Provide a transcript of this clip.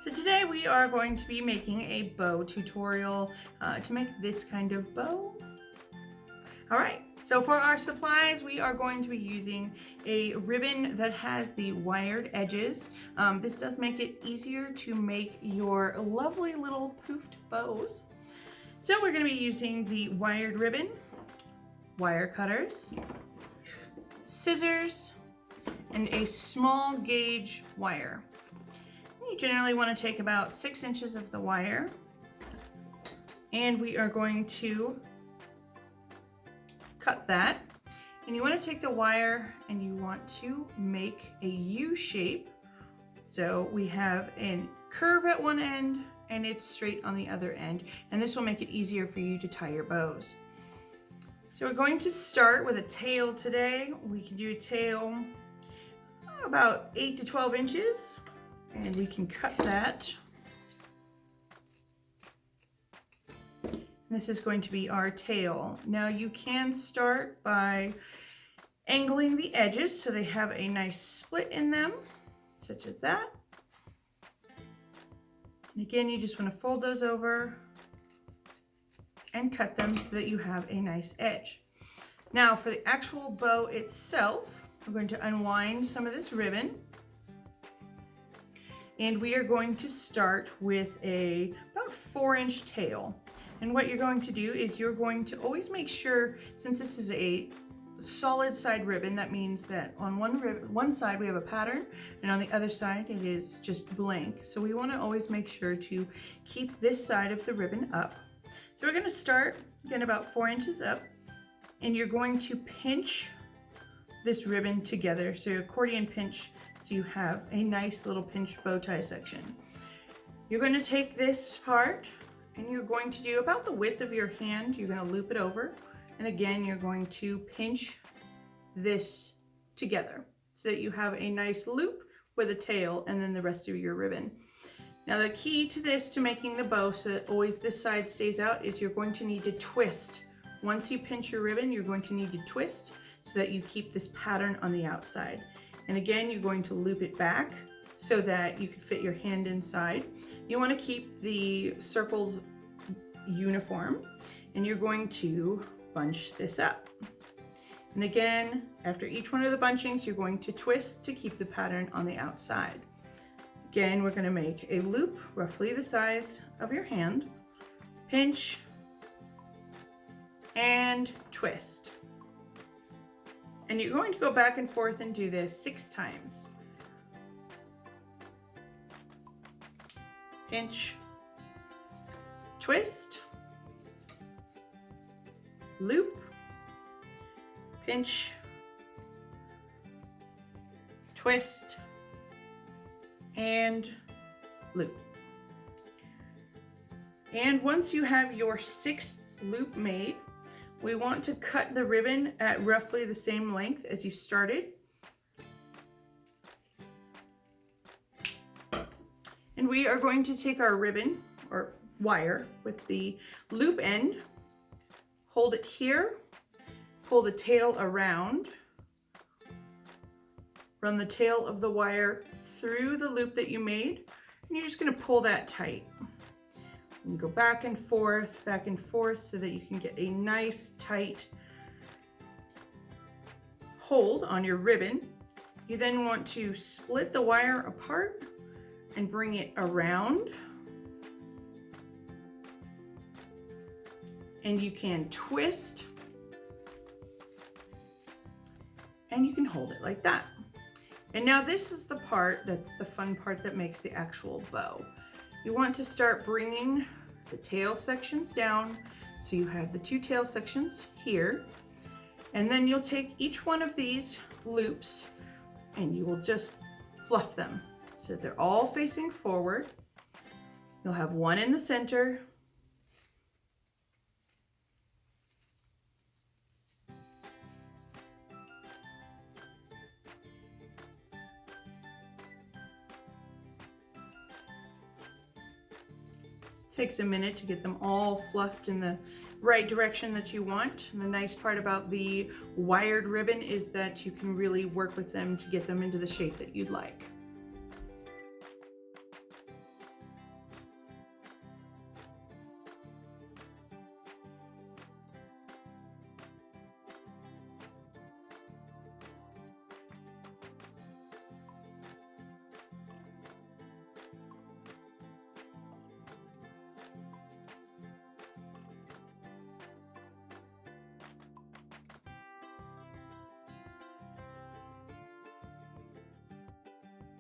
So today we are going to be making a bow tutorial to make this kind of bow. All right, so for our supplies, we are going to be using a ribbon that has the wired edges. This does make it easier to make your lovely little poofed bows. So we're going to be using the wired ribbon, wire cutters, scissors, and a small gauge wire. You generally want to take about 6 inches of the wire, and we are going to cut that. And you want to take the wire and you want to make a U shape. So we have a curve at one end and it's straight on the other end, and this will make it easier for you to tie your bows. So we're going to start with a tail today. We can do a tail about 8 to 12 inches. And we can cut that. This is going to be our tail. Now you can start by angling the edges so they have a nice split in them, such as that. And again, you just want to fold those over and cut them so that you have a nice edge. Now for the actual bow itself, we're going to unwind some of this ribbon. And we are going to start with about 4-inch tail. And what you're going to do is you're going to always make sure, since this is a solid side ribbon, that means that on one side we have a pattern and on the other side it is just blank. So we want to always make sure to keep this side of the ribbon up. So we're going to start again about 4 inches up, and you're going to pinch this ribbon together. So your accordion pinch, so you have a nice little pinched bow tie section. You're going to take this part and you're going to do about the width of your hand. You're going to loop it over, and again you're going to pinch this together so that you have a nice loop with a tail and then the rest of your ribbon. Now the key to this, to making the bow so that always this side stays out, is you're going to need to twist. Once you pinch your ribbon, you're going to need to twist so that you keep this pattern on the outside. And again, you're going to loop it back so that you can fit your hand inside. You want to keep the circles uniform, and you're going to bunch this up. And again, after each one of the bunchings, you're going to twist to keep the pattern on the outside. Again, we're going to make a loop roughly the size of your hand, pinch, and twist. And you're going to go back and forth and do this 6 times. Pinch, twist, loop, pinch, twist, and loop. And once you have your 6th loop made, we want to cut the ribbon at roughly the same length as you started. And we are going to take our ribbon or wire with the loop end, hold it here, pull the tail around, run the tail of the wire through the loop that you made, and you're just going to pull that tight. And go back and forth so that you can get a nice tight hold on your ribbon. You then want to split the wire apart and bring it around. And you can twist and you can hold it like that. And now this is the part that's the fun part that makes the actual bow. You want to start bringing the tail sections down, so you have the 2 tail sections here, and then you'll take each one of these loops and you will just fluff them so that they're all facing forward. You'll have one in the center, takes a minute to get them all fluffed in the right direction that you want. And the nice part about the wired ribbon is that you can really work with them to get them into the shape that you'd like.